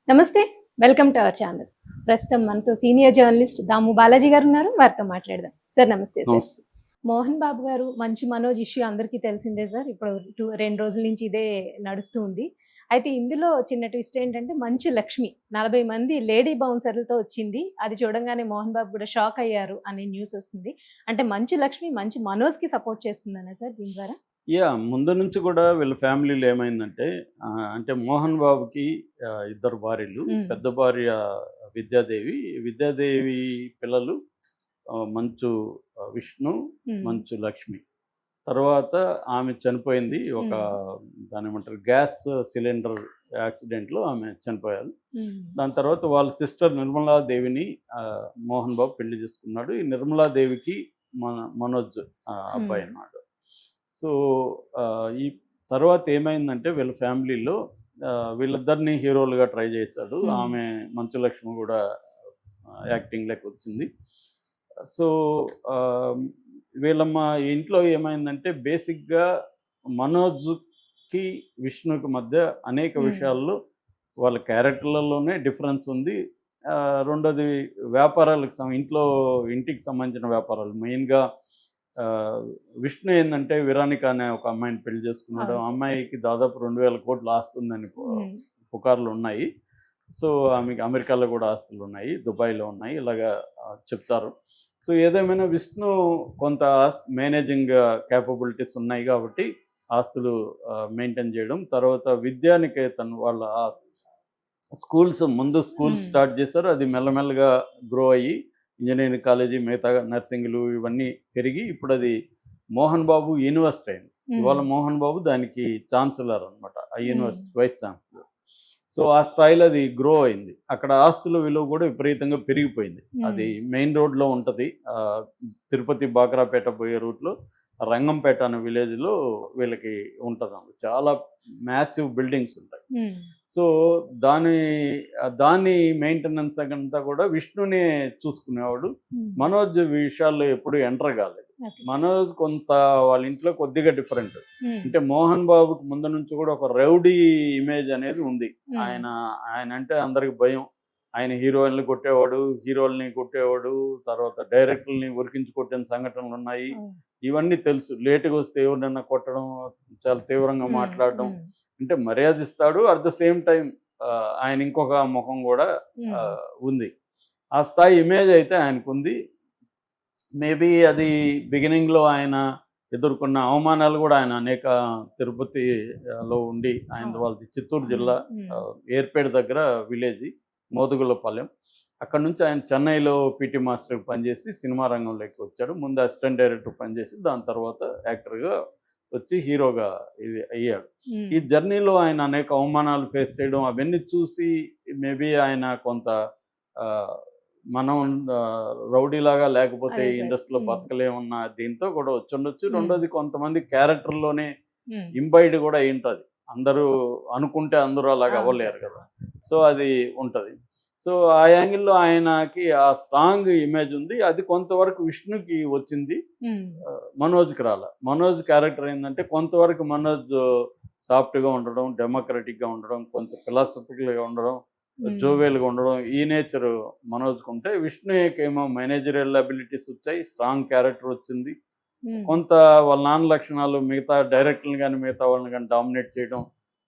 నమస్తే. Welcome to our channel. ప్రస్తుతం మనతో సీనియర్ జర్నలిస్ట్ దాము బాలాజీ గారు ఉన్నారు. వారితో మాట్లాడదాం. సార్ నమస్తే సార్. నమస్తే. మోహన్ బాబు గారు మంచు మనోజ్ ఇష్యూ అందరికీ తెలిసిందే సార్. ఇప్పుడు 2 రోజుల నుంచి ఇదే నడుస్తూ ఉంది. అయితే ఇందులో చిన్న ట్విస్ట్ ఏంటంటే మంచు లక్ష్మి 40 మంది లేడీ బౌన్సర్లతో వచ్చింది. అది చూడంగానే మోహన్ బాబు కూడా షాక్ అయ్యారు అనే న్యూస్ వస్తుంది. అంటే మంచు లక్ష్మి మంచు మనోజ్‌కి సపోర్ట్ చేస్తుందనా సార్ దీని ద్వారా? ముందు నుంచి కూడా వీళ్ళ ఫ్యామిలీలో ఏమైందంటే అంటే మోహన్ బాబుకి ఇద్దరు భార్యలు. హ్మ్. పెద్ద భార్య విద్యాదేవి. విద్యాదేవి పిల్లలు మంచు విష్ణు, హ్మ్. మంచు లక్ష్మి. తర్వాత ఆమె చనిపోయింది. దాన్నేమంటారు గ్యాస్ సిలిండర్ యాక్సిడెంట్‌లో ఆమె చనిపోయారు. హ్మ్. దాని తర్వాత వాళ్ళ సిస్టర్ నిర్మలాదేవిని మోహన్ బాబు పెళ్లి చేసుకున్నాడు. ఈ నిర్మలాదేవికి మనోజ్ అబ్బాయి హ్మ్. అన్నమాట. సో, ఈ తర్వాత ఏమైందంటే వీళ్ళ ఫ్యామిలీలో వీళ్ళిద్దరిని హీరోలుగా ట్రై చేశాడు. హ్మ్. ఆమె మంచులక్ష్మి కూడా యాక్టింగ్‌లోకి వచ్చింది. సో, ఆహ్, మా ఇంట్లో ఏమైందంటే బేసిక్‌గా మనోజ్‌కి, విష్ణుకి మధ్య అనేక హ్మ్. విషయాల్లో వాళ్ళ క్యారెక్టర్‌లలోనే డిఫరెన్స్ ఉంది. రెండోది వ్యాపారాలకు ఇంటికి సంబంధించిన వ్యాపారాలు మెయిన్‌గా విష్ణు ఏందంటే విరానిక అనే ఒక అమ్మాయిని పెళ్లి చేసుకున్నాడు. అవును ఆ సార్. అమ్మాయికి దాదాపు 2,000 కోట్ల ఆస్తుందని హ్మ్. పుకార్లు ఉన్నాయి. సో, ఆమెకి అమెరికాలో కూడా ఆస్తులున్నాయి. దుబాయ్‌లో ఉన్నాయి. ఇలాగా చెప్తారు. సో, ఏదేమైనా విష్ణు కొంత మేనేజింగ్ కేపబిలిటీస్ ఉన్నాయి కాబట్టి ఆస్తులు మెయింటైన్ చేయడం. తర్వాత విద్యానికేతన్ వాళ్ళ స్కూల్స్ హ్మ్. స్టార్ట్ చేశారు. అది మెల్లమెల్లగా గ్రో అయ్యి ఇంజినీరింగ్ కాలేజీ, మిగతా నర్సింగ్‌లు ఇవన్నీ పెరిగి ఇప్పుడది మోహన్ బాబు యూనివర్సిటీ అయింది. హ్మ్. ఇవాళ మోహన్ బాబు దానికి ఛాన్సలర్ అనమాట. ఆ హ్మ్. University vice chancellor. సో, ఆ స్థాయిలో అది గ్రో అయింది. అక్కడ ఆస్తుల విలువ కూడా విపరీతంగా పెరిగిపోయింది. హ్మ్. అది మెయిన్ రోడ్‌లో ఉంటది. తిరుపతి బాక్రాపేట పోయే రూట్‌లో రంగంపేట అనే విలేజ్‌లో వీళ్ళకి ఉంటదన్నమాట. చాలా మ్యాసివ్ బిల్డింగ్స్ ఉంటాయి. హ్మ్. సో, దాని దాని మెయింటెనెన్స్ అంతా కూడా విష్ణునే చూసుకునేవాడు. హ్మ్. మనోజ్ విషయాల్లో ఎప్పుడు ఎంటర్ కాలేదు. Okay sir. మనోజ్ కొంత వాళ్ళ ఇంట్లో కొద్దిగా డిఫరెంట్. హ్మ్. అంటే మోహన్ బాబుకి ముందు నుంచి కూడా ఒక రౌడీ ఇమేజ్ అనేది ఉంది. హ్మ్. ఆయన ఆయనంటే అందరికి భయం. ఆయన హీరోలని కొట్టేవాడు. తర్వాత డైరెక్టర్‌లని ఉరికించి కొట్టిన సంఘటనలున్నాయి. ఓహ్! ఇవన్నీ తెలుసు. లేట్‌గా వస్తే ఎవరినైనా కొట్టడం, చాలా తీవ్రంగా హ్మ్. మాట్లాడడం. హ్మ్. అంటే మర్యాదిస్తాడు. అట్ ద సేమ్ టైమ్ ఆయన ఇంకొక మొఖం గూడా హ్మ్. ఉంది. ఆ స్థాయి ఇమేజ్ అయితే ఆయనకుంది. మేబీ అది బిగినింగ్‌లో ఆయన ఎదుర్కొన్న అవమానాలు గూడా ఆయన అనేక తిరుపతిలో ఉండి ఆయనది అవును. వాళ్ళది చిత్తూరు హ్మ్. జిల్లా హ్మ్. ఏర్పేట దగ్గర విలేజ్ మోదుగులపాలెం. అక్కడి నుంచి ఆయన చెన్నైలో పీటీ మాస్టర్‌గా పనిచేసి సినిమా రంగంలోకి వచ్చాడు. ముందు అసిస్టెంట్ డైరెక్టర్ పనిచేసి దాని తర్వాత యాక్టర్‌గా వచ్చి హీరోగా అయ్యాడు. ఈ హ్మ్. జర్నీలో ఆయన అనేక అవమానాలు ఫేస్ చేయడం అవన్నీ చూసి మేబీ ఆయన కొంత ఆహ్, మనం రౌడీలాగా లేకపోతే అదే ఈ సార్. ఇండస్ట్రీలో హ్మ్. బతకలేమన్న దీంతో కూడా వచ్చుండొచ్చు. హ్మ్. రెండోది కొంతమంది క్యారెక్టర్‌లోనే హ్మ్. ఇంబైడ్ కూడా అయ్యుంటది. అందరూ అనుకుంటే అందరూ అలాగా అవును సార్. అవ్వలేరు కదా! సో, అది ఉంటది. సో, ఆ యాంగిల్‌లో ఆయనకి ఆ స్ట్రాంగ్ ఇమేజ్ ఉంది. అది కొంతవరకు విష్ణుకి వచ్చింది. హ్మ్. మనోజ్‌కి రాలా. మనోజ్ క్యారెక్టర్ ఏందంటే కొంతవరకు మనోజ్ సాఫ్ట్‌గా ఉండడం, డెమోక్రటిక్‌గా ఉండడం, కొంచెం ఫిలాసఫికల్‌గా ఉండడం, హ్మ్. జోవియల్‌గా ఉండడం ఈ నేచరు మనోజ్‌కుంటే విష్ణుకేమో మేనేజరియల్ అబిలిటీస్ వచ్చాయి. స్ట్రాంగ్ క్యారెక్టర్ వచ్చింది. హ్మ్. కొంత వాళ్ళ నాన్న లక్షణాలు మిగతా డైరెక్టర్‌లని గాని, మిగతా వాళ్ళని గాని డామినేట్ చేయడం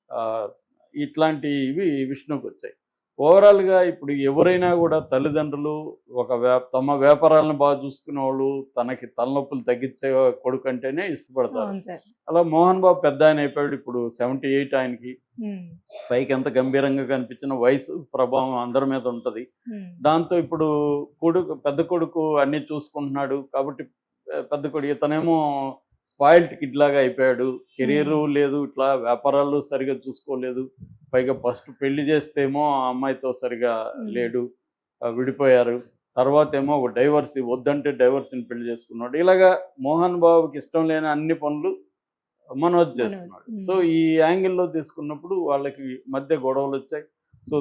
ఆహ్, ఇట్లాంటివి విష్ణుకొచ్చాయి. ఓవరాల్‌గా ఇప్పుడు ఎవరైనా గూడా తల్లిదండ్రులు ఒక తమ వ్యాపారాలను బాగా చూసుకునేవాళ్ళు, తనకి తలనొప్పులు తగ్గించే కొడుకంటేనే ఇష్టపడతారు. అవును సార్. అలా మోహన్ బాబు పెద్దాయనయిపోయాడు. ఇప్పుడు 78 ఆయనకి. హ్మ్. పైకి ఎంత గంభీరంగా కనిపించిన వయసు ప్రభావం అందరి మీద ఉంటది. హ్మ్. దాంతో ఇప్పుడు పెద్ద కొడుకు అన్నీ చూసుకుంటున్నాడు. కాబట్టి పెద్ద కొడుకు ఇతనేమో స్పాయిల్డ్ కిడ్ లాగా అయిపోయాడు. హ్మ్. కెరియరు లేదు. ఇట్లా వ్యాపారాలు సరిగ్గా చూసుకోలేదు. పైగా ఫస్ట్ పెళ్లి చేస్తేమో ఆ అమ్మాయితో సరిగ్గా హ్మ్. లేడు. విడిపోయారు. తర్వాతేమో ఒక వద్దంటే డైవర్స్‌ని పెళ్లి చేసుకున్నాడు. ఇలాగా మోహన్ బాబుకి ఇష్టం లేని అన్ని పనులు మనోజ్ మనోజ్. చేస్తున్నాడు. సో, హ్మ్. ఈ యాంగిల్‌లో తీసుకున్నప్పుడు వాళ్ళకి మధ్య గొడవలొచ్చాయి. సో,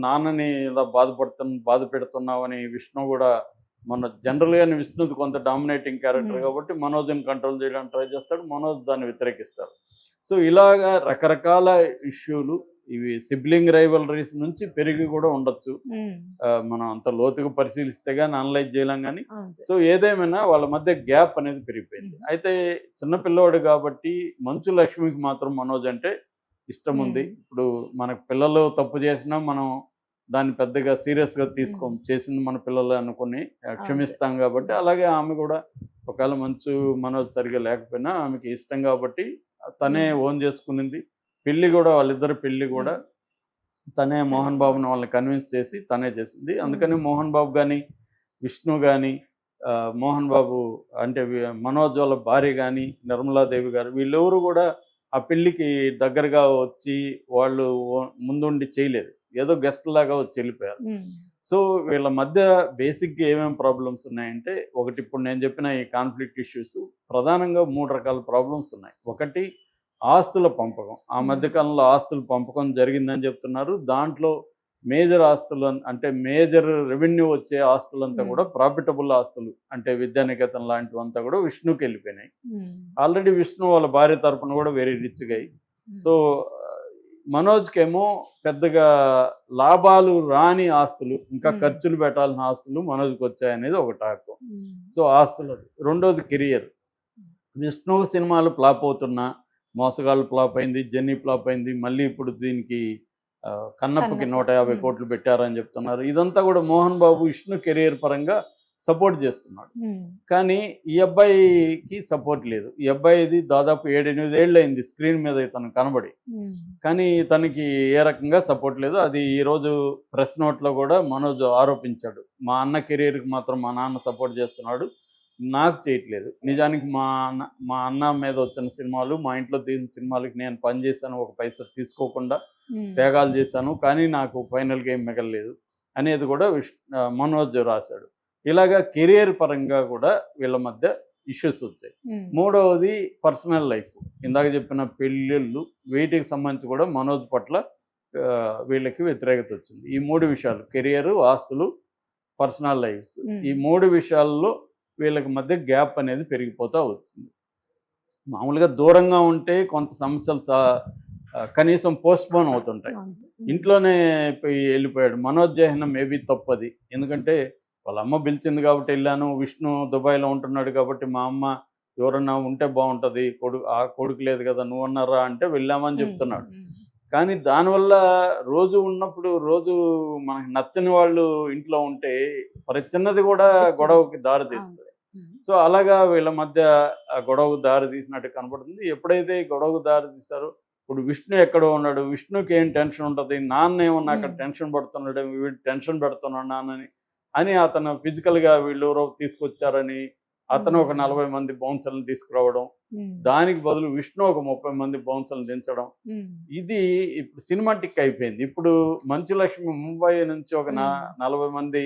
నాన్నని ఇలా బాధ పెడుతున్నావని విష్ణు గూడా జనరల్‌గానే విష్ణుది కొంత డామినేటింగ్ క్యారెక్టర్ హ్మ్. కాబట్టి మనోజ్‌ని కంట్రోల్ చేయడానికి ట్రై చేస్తాడు. మనోజ్ దాన్ని వ్యతిరేకిస్తాడు. సో, ఇలాగా రకరకాల ఇష్యూలు ఇవి సిబ్లింగ్ రైవలరీస్ నుంచి పెరిగి కూడా ఉండొచ్చు. మనం అంత లోతుగా పరిశీలిస్తే కానీ అనలైజ్ చేయలేం కానీ. అవును సార్. సో ఏదేమైనా వాళ్ళ మధ్య గ్యాప్ అనేది పెరిగిపోయింది. అయితే చిన్నపిల్లవాడు కాబట్టి మంచు లక్ష్మికి మాత్రం మనోజ్ అంటే ఇష్టం ఉంది. ఇప్పుడు మనకు పిల్లలు తప్పు చేసినా మనం దాన్ని పెద్దగా సీరియస్గా తీసుకోం, చేసింది మన పిల్లలు అనుకుని క్షమిస్తాం కాబట్టి. అలాగే ఆమె కూడా ఒకవేళ మంచు మనోజ్ సరిగా లేకపోయినా ఆమెకి ఇష్టం కాబట్టి తనే ఓన్ చేసుకునింది. పెళ్ళి కూడా వాళ్ళిద్దరు పెళ్ళి కూడా తనే మోహన్ బాబుని వాళ్ళని కన్విన్స్ చేసి తనే చేసింది. అందుకని మోహన్ బాబు కానీ విష్ణు కానీ మోహన్ బాబు అంటే మనోజ్ వాళ్ళ భార్య కానీ నిర్మలాదేవి గారు వీళ్ళెవరు కూడా ఆ పెళ్ళికి దగ్గరగా వచ్చి వాళ్ళు ముందుండి చేయలేదు. ఏదో గెస్ట్ లాగా వచ్చి వెళ్ళిపోయారు. సో వీళ్ళ మధ్య బేసిక్గా ఏమేమి ప్రాబ్లమ్స్ ఉన్నాయంటే, ఒకటి ఇప్పుడు నేను చెప్పిన ఈ కాన్ఫ్లిక్ట్ ఇష్యూస్ ప్రధానంగా 3 రకాల ప్రాబ్లమ్స్ ఉన్నాయి. ఒకటి ఆస్తుల పంపకం. ఆ మధ్యకాలంలో ఆస్తుల పంపకం జరిగిందని చెప్తున్నారు. దాంట్లో మేజర్ ఆస్తులు అంటే మేజర్ రెవెన్యూ వచ్చే ఆస్తులంతా కూడా ప్రాఫిటబుల్ ఆస్తులు అంటే విద్యానికేతన్ లాంటివంతా కూడా విష్ణుకి వెళ్ళిపోయినాయి. ఆల్రెడీ విష్ణు వాళ్ళ భార్య తరపున కూడా వెరీ రిచ్గా అయ్యి. సో మనోజ్కేమో పెద్దగా లాభాలు రాని ఆస్తులు, ఇంకా ఖర్చులు పెట్టాల్సిన ఆస్తులు మనోజ్కి వచ్చాయనేది ఒక టాక్. సో ఆస్తులు. రెండోది కెరియర్. విష్ణు సినిమాలు ఫ్లాప్ అవుతున్నా, మోసగాళ్ళు ఫ్లాప్ అయింది, జెన్నీ ఫ్లాప్ అయింది, మళ్ళీ ఇప్పుడు దీనికి కన్నప్పకి 150 కోట్లు పెట్టారని చెప్తున్నారు. ఇదంతా కూడా మోహన్ బాబు విష్ణు కెరియర్ పరంగా సపోర్ట్ చేస్తున్నాడు. కానీ ఈ అబ్బాయికి సపోర్ట్ లేదు. ఈ అబ్బాయిది దాదాపు 7-8 ఏళ్ళు అయింది స్క్రీన్ మీద ఇతను కనబడి, కానీ తనకి ఏ రకంగా సపోర్ట్ లేదు. అది ఈరోజు ప్రెస్ నోట్లో కూడా మనోజ్ ఆరోపించాడు. మా అన్న కెరీర్కి మాత్రం మా నాన్న సపోర్ట్ చేస్తున్నాడు, నాకు చేయట్లేదు. నిజానికి మా అన్న మీద వచ్చిన సినిమాలు, మా ఇంట్లో తీసిన సినిమాలకి నేను పనిచేశాను, ఒక పైసా తీసుకోకుండా త్యాగాలు చేశాను, కానీ నాకు ఫైనల్గా ఏం మిగలలేదు అనేది కూడా మనోజ్ రాశాడు. ఇలాగా కెరియర్ పరంగా కూడా వీళ్ళ మధ్య ఇష్యూస్ వచ్చాయి. మూడవది పర్సనల్ లైఫ్. ఇందాక చెప్పిన పెళ్ళిళ్ళు, వీటికి సంబంధించి కూడా మనోజ్ పట్ల వీళ్ళకి వ్యతిరేకత వచ్చింది. ఈ 3 విషయాలు కెరియరు, ఆస్తులు, పర్సనల్ లైఫ్స్, ఈ 3 విషయాల్లో వీళ్ళకి మధ్య గ్యాప్ అనేది పెరిగిపోతూ వచ్చింది. మామూలుగా దూరంగా ఉంటే కొంత సమస్యలు కనీసం పోస్ట్పోన్ అవుతుంటాయి. ఇంట్లోనే వెళ్ళిపోయాడు మనోజ్ జహనం. మేబీ తప్పది, ఎందుకంటే వాళ్ళ అమ్మ పిలిచింది కాబట్టి వెళ్ళాను. విష్ణు దుబాయ్లో ఉంటున్నాడు కాబట్టి మా అమ్మ ఎవరన్నా ఉంటే బాగుంటుంది, కొడుకు లేదు కదా, నువ్వు అన్నారా అంటే వెళ్ళామని చెప్తున్నాడు. కానీ దానివల్ల రోజు ఉన్నప్పుడు రోజు మనకి నచ్చని వాళ్ళు ఇంట్లో ఉంటే ప్రతి చిన్నది కూడా గొడవకి దారి తీస్తుంది. సో అలాగా వీళ్ళ మధ్య గొడవకు దారి తీసినట్టు కనపడుతుంది. ఎప్పుడైతే గొడవకు దారి తీస్తారో, ఇప్పుడు విష్ణు ఎక్కడో ఉన్నాడు, విష్ణుకి ఏం టెన్షన్ ఉంటుంది, నాన్న ఏమన్నా అక్కడ టెన్షన్ పడుతున్నాడు, వీడు టెన్షన్ పెడుతున్నాడు నాన్నని అని అతను ఫిజికల్గా వీళ్ళు ఎవరో తీసుకొచ్చారని అతను ఒక 40 మంది బౌన్సర్లను తీసుకురావడం, దానికి బదులు విష్ణు ఒక 30 మంది బౌన్సర్లను దించడం, ఇది ఇప్పుడు సినిమాటిక్ అయిపోయింది. ఇప్పుడు మంచు లక్ష్మి ముంబై నుంచి ఒక 40 మంది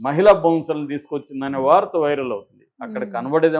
మహిళా బౌన్సర్లను తీసుకొచ్చిందనే వార్త వైరల్ అవుతుంది. అక్కడ కనబడేది